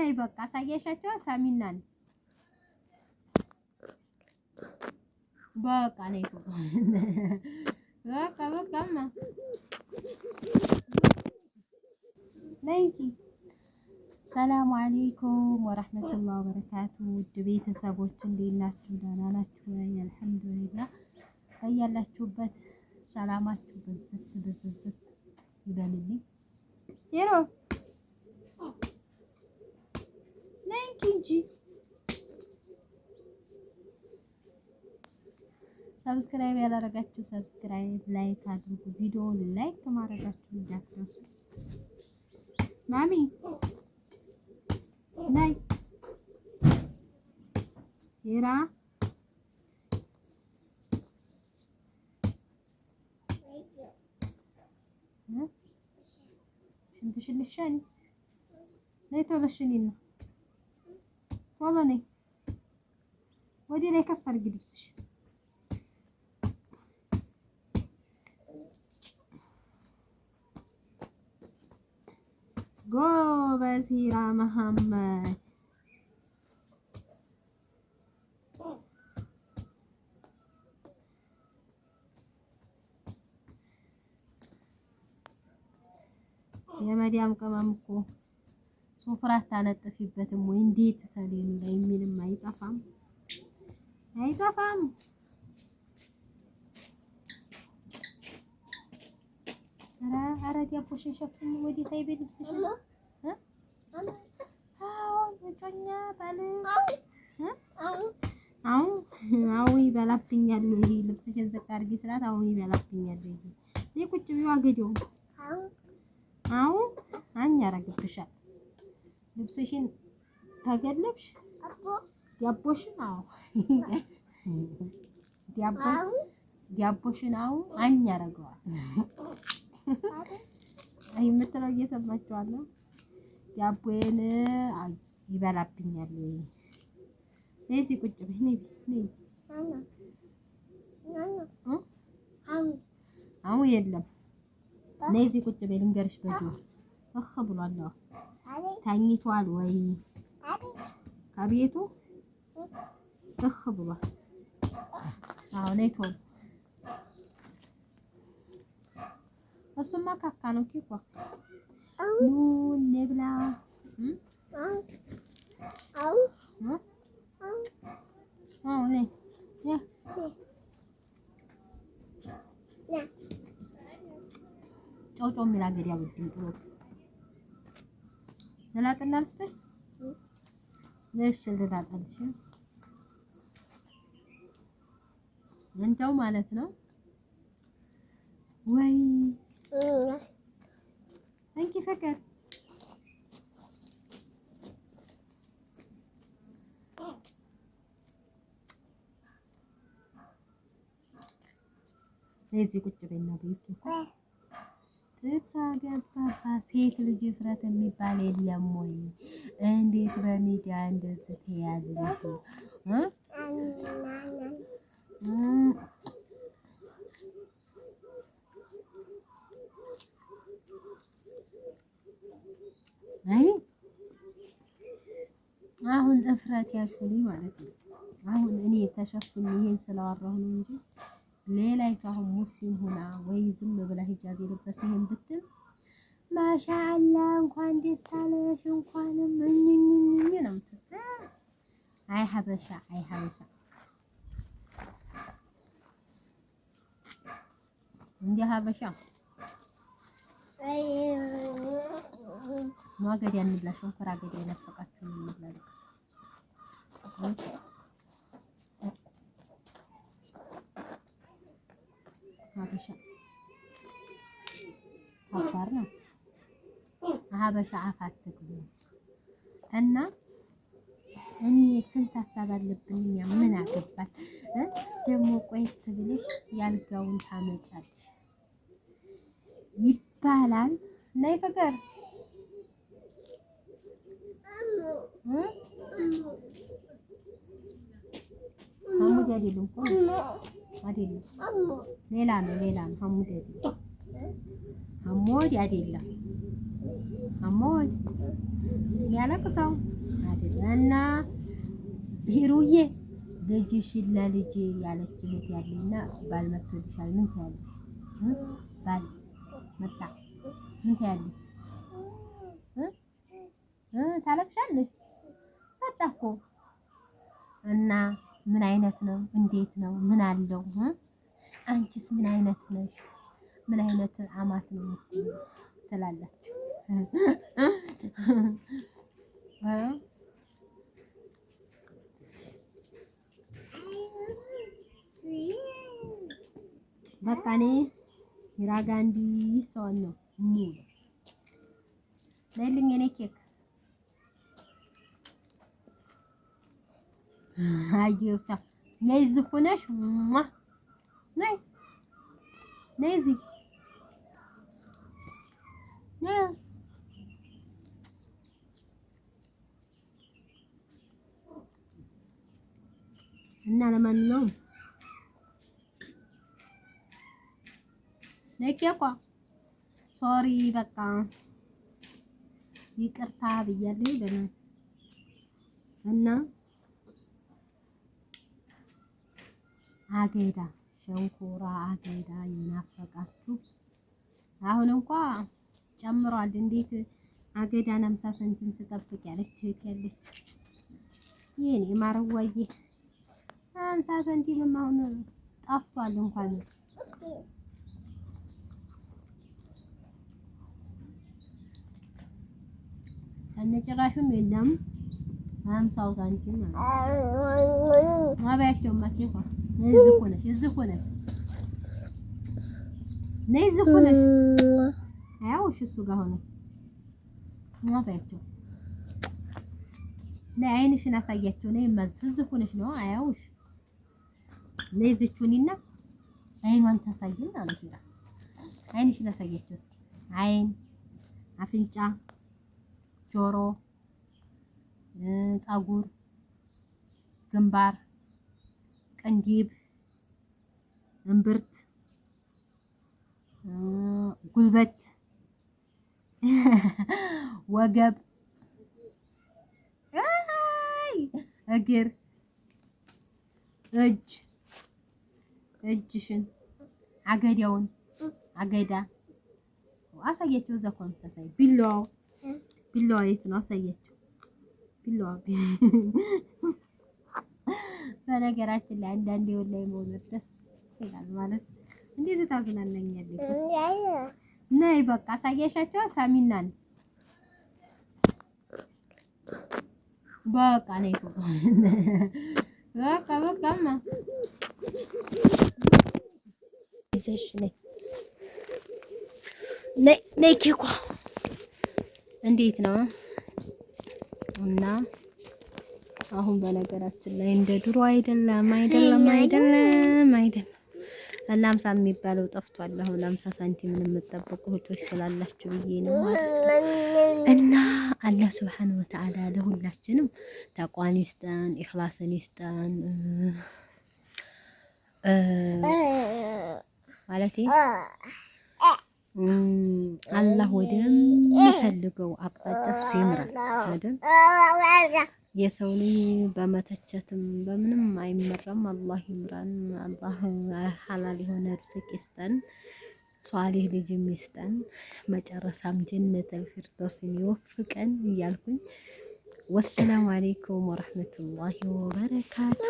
ነይ በቃ አሳያሻቸው ሳሚናን በቃ ነይ በቃማ ነይኪ ሰላም አለይኩም ወራህመቱላሂ ወበረካቱ ውድ ቤተሰቦች እንዴት ናችሁ? ደህና ናችሁ? አልሐምዱሊላህ በያላችሁበት ሰላማችሁ ብዝት ይበልልኝ። ሄሮ ነይኪ እንጂ ሰብስክራይብ ያላረጋችሁ ሰብስክራይብ፣ ላይክ አድርጉ። ቪዲዮውን ላይክ ማድረጋችሁ እንዳትረሱ። ማሚ ናይ ሄራ ሽንትሽን ልሸኝ ነይ ቶሎ ሽኒና ቶሎ ነይ ወዲህ ላይ ከፍ አድርጊ ልብስሽ ጎበዝ ሂራ መሐመድ የመዲያም ቅመም እኮ ሱፍራ ታነጥፊበትም ወይ እንዴት ሰሌኑ ላይ ምንም አይጠፋም። ኧረ ዲያቦሽን ሸፍኝ ወዲህ ታይ በልብስሽ ወጮኛ ባለ አው ይበላብኛል። ይሄ ልብስሽን ዝቅ አድርጊ ስላት አው ይበላብኛል። ይሄ ቁጭ ብሎ አገደው አው አኛ ያረግብሻል። ልብስሽን ተገለብሽ ዲያቦሽን ዲያቦሽን አኛ ያረገዋል። አይ የምትለው እየሰማችሁ አለ። ዲያቦዬን ይበላብኛል። እዚህ ቁጭ በይ ነይ የለም ነይ እዚህ ቁጭ በይ ልንገርሽ። በጂው ብሏል። ተኝቷል ወይ ከቤቱ ብሏል። ነይ ቶሎ እሱማ ካካ ነው ኪኳ ኑ እንብላ። ነይ ጮጮ የሚል አገድ ያብድም ጥሩ ለላጥና ልስጥሽ ለሽ ልላጣልሽ እንተው ማለት ነው ወይ እንኪ ፈቀድ እዚህ ቁጭ በይና ቤት ተሳገባባ ሴት ልጅ ፍረት የሚባል የለም ወይ? እንዴት በሚዲያ እንደዚህ ተያዝልሽ? አይ አሁን እፍረት ያልኩኝ ማለት ነው። አሁን እኔ ተሸፍኝ ይሄን ስላወራሁ ነው እንጂ ሌላይቱ አሁን ሙስሊም ሆና ወይ ዝም ብላ ሂጃብ የለበሰ ይሄን ብትል ማሻአላ እንኳን ደስ አለሽ እንኳንም እኝኝኝ ነው። አይ ሀበሻ እንደ ሀበሻ ማገድ ያንላሽ እንኳን አገድ ያለፈቃችሁ ይላል። ሀበሻ አፋር ነው። ሀበሻ አፋት ትግሉ እና እኔ ስንት ሀሳብ አለብኝ። ምን አገባል ደግሞ ቆይት ብለሽ ያልጋውን ታመጫለሽ ይባላል። ነይ ፍቅር ሐሙድ አይደለም እኮ አይደለም ሌላ ነው ሐሙድ አይደለም አሞኝ ያለቅሰው አይደለና ሂሩዬ ልጅሽን ለልጄ ያለች እህት ያለኝና ባል መጥቶልሻል ምን ትያለሽ? ባል መጣ ምን ትያለሽ? ታለቅሻለሽ? መጣ እኮ እና ምን አይነት ነው? እንዴት ነው? ምን አለው? አንቺስ ምን አይነት ነሽ? ምን አይነት አማት ነው ትላላችሁ? በቃ እኔ ሂራጋንዲ ሰውን ነው ሙሉ ለልኝ እኔ ኬክ አየውታ ነይ እዚህ ሆነሽ ነይ ነይ እዚህ እና ለማንኛውም ነይ ኬኳ ሶሪ በቃ ይቅርታ ብያለሁ በእናትህ እና አገዳ ሸንኮራ አገዳ ይናፈቃችሁ አሁን እንኳን ጨምሯል። እንዴት አገዳን 50 ሳንቲም ስጠብቅ ያለች እህት ያለች የኔ ማርዋዬ 50 ሳንቲምም አሁን ጠፍቷል። እንኳን ከነጭራሹም የለም 50 ሳንቲም አባያቸው ማኬኳ እዚህ ሆነሽ ነይ እዚህ ሆነሽ አያውሽ እሱ ጋር ሆነ አባያቸው ነይ አይንሽን አሳያቸው ነይ እዚህ ሆነሽ ነው አያውሽ ነይ እዚህ ሁኒና አይኗን ታሳይን ማለት ነው። አይንሽን አሳያቸው እስኪ አይን አፍንጫ ጆሮ ፀጉር ግንባር ቅንዲብ እምብርት ጉልበት ወገብ እግር እጅሽን አገዳውን አገዳ አሳያቸው እዛ ኮን ተሳይ ቢላው የት ነው አሳያቸው ቢላው በነገራችን ላይ አንዳንዴ ወላሂ መውለድ ደስ ይላል ማለት እንዴት ታዝናናኛለች ነይ በቃ አሳያሻቸው ሳሚናን በቃ ነይ በቃማ ይዘሽ ነይ ኬኳ እንዴት ነው እና አሁን በነገራችን ላይ እንደ ድሮ አይደለም እና 50 የሚባለው ጠፍቷል። አሁን 50 ሳንቲም የምትጠብቁ እህቶች ስላላችሁ ብዬ ነው ማለት ነው። እና አላህ Subhanahu Wa Ta'ala ለሁላችንም ተቋን ይስጠን፣ ኢኽላስን ይስጠን ማለቴ አላህ ወደሚፈልገው አቅጣጫ ሲምራል አይደል? የሰው ልጅ በመተቸትም በምንም አይመራም። አላህ ይምራን። አላህ ሐላል የሆነ ርዝቅ ይስጠን፣ ሷሊህ ልጅ ይስጠን፣ መጨረሻም ጀነተል ፊርደውስ ይወፍቀን እያልኩኝ ወሰላሙ አለይኩም ወራህመቱላሂ ወበረካቱ።